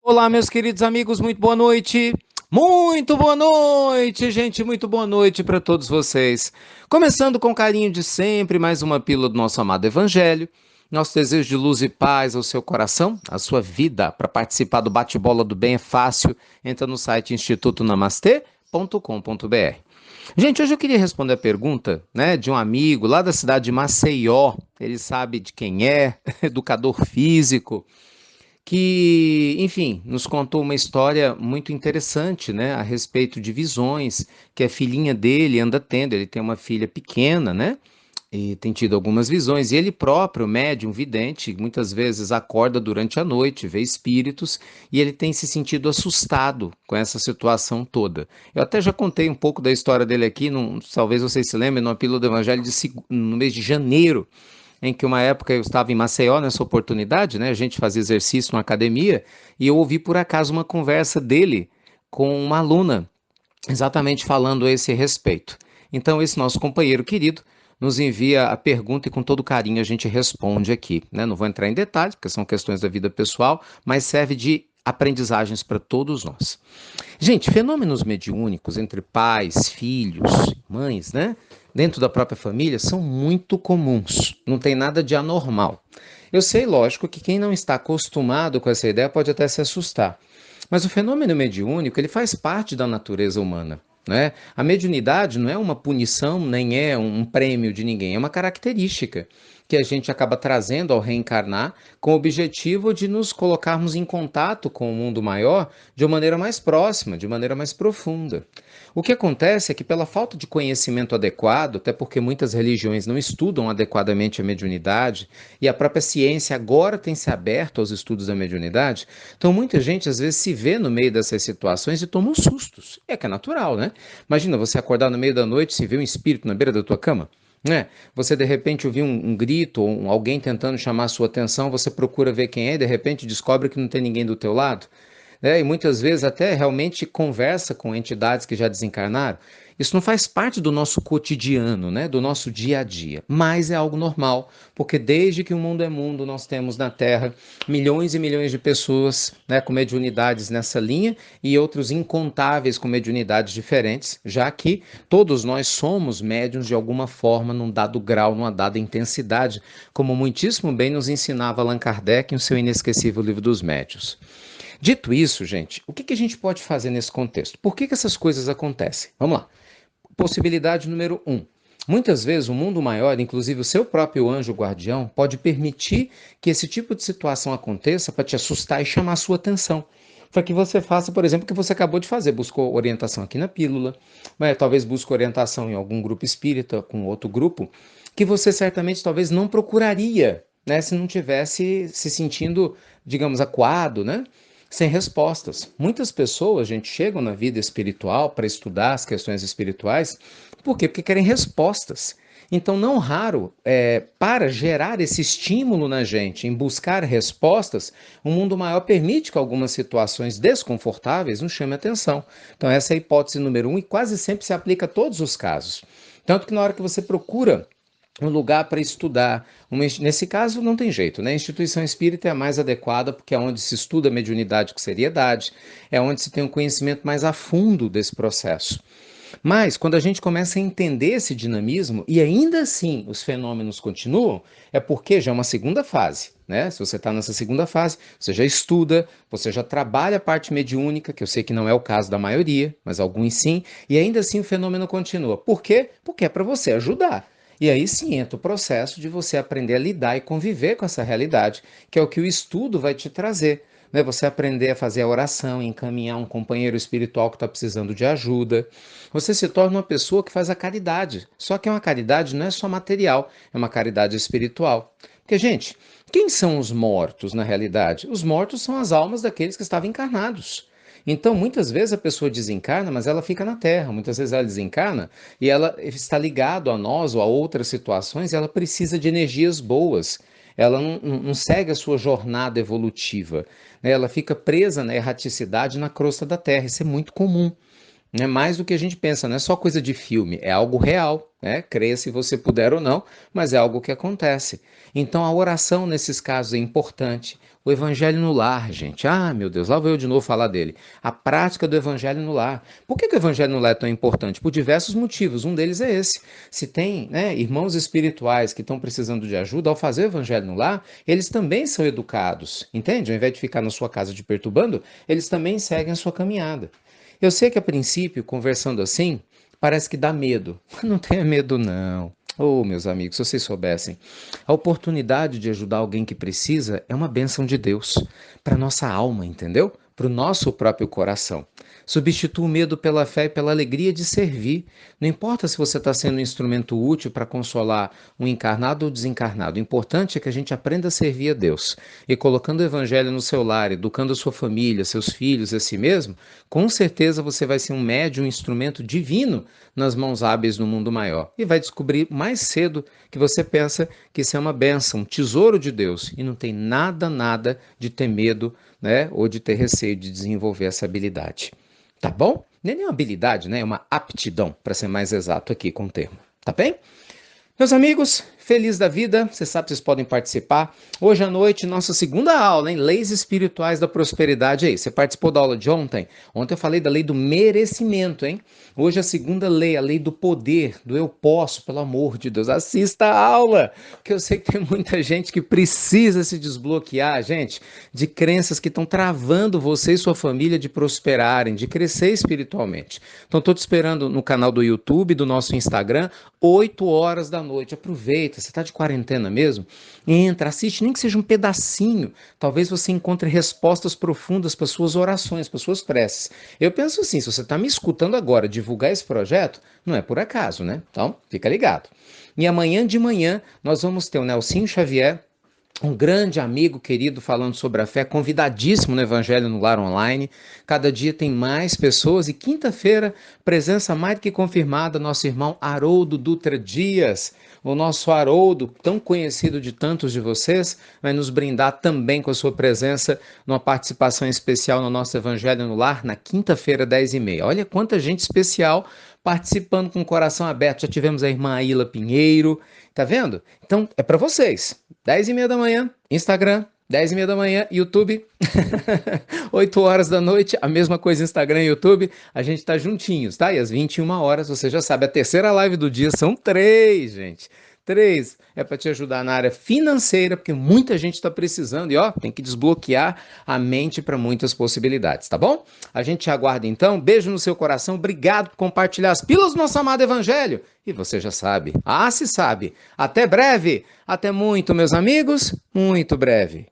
Olá, meus queridos amigos, muito boa noite. Muito boa noite, gente, muito boa noite para todos vocês. Começando com carinho de sempre, mais uma pílula do nosso amado Evangelho. Nosso desejo de luz e paz ao seu coração, à sua vida. Para participar do bate-bola do bem é fácil. Entra no site institutonamastê.com.br. Gente, hoje eu queria responder a pergunta, né, de um amigo lá da cidade de Maceió. Ele sabe de quem é, educador físico que, enfim, nos contou uma história muito interessante, né, a respeito de visões que a filhinha dele anda tendo. Ele tem uma filha pequena, né, e tem tido algumas visões. E ele próprio, médium, vidente, muitas vezes acorda durante a noite, vê espíritos, e ele tem se sentido assustado com essa situação toda. Eu até já contei um pouco da história dele aqui, talvez vocês se lembrem, numa pílula do Evangelho no mês de janeiro, em que uma época eu estava em Maceió nessa oportunidade, né? A gente fazia exercício na academia e eu ouvi por acaso uma conversa dele com uma aluna, exatamente falando a esse respeito. Então, esse nosso companheiro querido nos envia a pergunta e com todo carinho a gente responde aqui, né? Não vou entrar em detalhes, porque são questões da vida pessoal, mas serve de aprendizagens para todos nós. Gente, fenômenos mediúnicos entre pais, filhos, mães, né? Dentro da própria família são muito comuns. Não tem nada de anormal. Eu sei, lógico, que quem não está acostumado com essa ideia pode até se assustar. Mas o fenômeno mediúnico, ele faz parte da natureza humana. Né? A mediunidade não é uma punição, nem é um prêmio de ninguém, é uma característica que a gente acaba trazendo ao reencarnar com o objetivo de nos colocarmos em contato com o mundo maior de uma maneira mais próxima, de maneira mais profunda. O que acontece é que, pela falta de conhecimento adequado, até porque muitas religiões não estudam adequadamente a mediunidade, e a própria ciência agora tem se aberto aos estudos da mediunidade, então muita gente às vezes se vê no meio dessas situações e toma uns sustos. É que é natural, né? Imagina você acordar no meio da noite e se vê um espírito na beira da tua cama. Né? Você de repente ouvir um grito ou alguém tentando chamar a sua atenção, você procura ver quem é e de repente descobre que não tem ninguém do teu lado, né? E muitas vezes até realmente conversa com entidades que já desencarnaram. Isso não faz parte do nosso cotidiano, né? Do nosso dia a dia, mas é algo normal, porque desde que o mundo é mundo, nós temos na Terra milhões e milhões de pessoas, né, com mediunidades nessa linha e outros incontáveis com mediunidades diferentes, já que todos nós somos médiuns de alguma forma, num dado grau, numa dada intensidade, como muitíssimo bem nos ensinava Allan Kardec em seu inesquecível Livro dos Médiuns. Dito isso, gente, o que a gente pode fazer nesse contexto? Por que essas coisas acontecem? Vamos lá. Possibilidade número um. Muitas vezes o mundo maior, inclusive o seu próprio anjo guardião, pode permitir que esse tipo de situação aconteça para te assustar e chamar a sua atenção. Para que você faça, por exemplo, o que você acabou de fazer. Buscou orientação aqui na pílula, mas talvez busque orientação em algum grupo espírita, com outro grupo, que você certamente talvez não procuraria, né, se não tivesse se sentindo, digamos, acuado, né? Sem respostas. Muitas pessoas, gente, chegam na vida espiritual para estudar as questões espirituais, por quê? Porque querem respostas. Então, não raro, para gerar esse estímulo na gente em buscar respostas, o mundo maior permite que algumas situações desconfortáveis nos chamem a atenção. Então, essa é a hipótese número um e quase sempre se aplica a todos os casos. Tanto que na hora que você procura um lugar para estudar. Nesse caso, não tem jeito, né? A instituição espírita é a mais adequada porque é onde se estuda a mediunidade com seriedade, é onde se tem um conhecimento mais a fundo desse processo. Mas, quando a gente começa a entender esse dinamismo e ainda assim os fenômenos continuam, é porque já é uma segunda fase. Né? Se você está nessa segunda fase, você já estuda, você já trabalha a parte mediúnica, que eu sei que não é o caso da maioria, mas alguns sim, e ainda assim o fenômeno continua. Por quê? Porque é para você ajudar. E aí sim entra o processo de você aprender a lidar e conviver com essa realidade, que é o que o estudo vai te trazer. Né? Você aprender a fazer a oração, encaminhar um companheiro espiritual que está precisando de ajuda. Você se torna uma pessoa que faz a caridade. Só que é uma caridade não é só material, é uma caridade espiritual. Porque, gente, quem são os mortos na realidade? Os mortos são as almas daqueles que estavam encarnados. Então, muitas vezes a pessoa desencarna, mas ela fica na Terra. Muitas vezes ela desencarna e ela está ligada a nós ou a outras situações e ela precisa de energias boas. Ela não segue a sua jornada evolutiva, né? Ela fica presa na erraticidade na crosta da Terra. Isso é muito comum. Não é mais do que a gente pensa, não é só coisa de filme, é algo real, né? Creia se você puder ou não, mas é algo que acontece. Então a oração nesses casos é importante. O evangelho no lar, gente. Ah, meu Deus, lá vou eu de novo falar dele. A prática do evangelho no lar. Por que o evangelho no lar é tão importante? Por diversos motivos. Um deles é esse. Se tem, né, irmãos espirituais que estão precisando de ajuda, ao fazer o evangelho no lar, eles também são educados, entende? Ao invés de ficar na sua casa te perturbando, eles também seguem a sua caminhada. Eu sei que a princípio, conversando assim, parece que dá medo. Não tenha medo, não. Oh, meus amigos, se vocês soubessem, a oportunidade de ajudar alguém que precisa é uma bênção de Deus para nossa alma, entendeu? Para o nosso próprio coração. Substitua o medo pela fé e pela alegria de servir. Não importa se você está sendo um instrumento útil para consolar um encarnado ou desencarnado. O importante é que a gente aprenda a servir a Deus. E colocando o evangelho no seu lar, educando a sua família, seus filhos, a si mesmo, com certeza você vai ser um médium, um instrumento divino nas mãos hábeis do mundo maior. E vai descobrir mais cedo que você pensa que isso é uma bênção, um tesouro de Deus. E não tem nada de ter medo, né? Ou de ter receio de desenvolver essa habilidade. Tá bom? Nem é uma habilidade, né? É uma aptidão, para ser mais exato aqui com o termo. Tá bem? Meus amigos, feliz da vida, você sabe que vocês podem participar. Hoje à noite, nossa segunda aula, hein? Leis espirituais da prosperidade aí. Você participou da aula de ontem? Ontem eu falei da lei do merecimento, hein? Hoje a segunda lei, a lei do poder, do eu posso, pelo amor de Deus. Assista a aula, porque eu sei que tem muita gente que precisa se desbloquear, gente, de crenças que estão travando você e sua família de prosperarem, de crescer espiritualmente. Então, estou te esperando no canal do YouTube, do nosso Instagram, 8 horas da noite. Aproveita, você está de quarentena mesmo? Entra, assiste, nem que seja um pedacinho. Talvez você encontre respostas profundas para suas orações, para suas preces. Eu penso assim, se você está me escutando agora divulgar esse projeto, não é por acaso, né? Então, fica ligado. E amanhã de manhã nós vamos ter o Nelsinho Xavier, um grande amigo querido falando sobre a fé, convidadíssimo no Evangelho no Lar Online. Cada dia tem mais pessoas e quinta-feira, presença mais do que confirmada, nosso irmão Haroldo Dutra Dias. O nosso Haroldo, tão conhecido de tantos de vocês, vai nos brindar também com a sua presença numa participação especial no nosso Evangelho no Lar, na quinta-feira, 10h30. Olha quanta gente especial participando com o coração aberto. Já tivemos a irmã Aila Pinheiro, tá vendo? Então, é para vocês. 10h30 da manhã, Instagram, 10h30 da manhã, YouTube, 8 horas da noite, a mesma coisa Instagram e YouTube, a gente tá juntinhos, tá? E às 21 horas, você já sabe, a terceira live do dia são 3, gente. 3 é para te ajudar na área financeira, porque muita gente está precisando e ó, tem que desbloquear a mente para muitas possibilidades, tá bom? A gente te aguarda então, beijo no seu coração, obrigado por compartilhar as pílulas do nosso amado evangelho. E você já sabe, se sabe. Até breve, até muito, meus amigos, muito breve.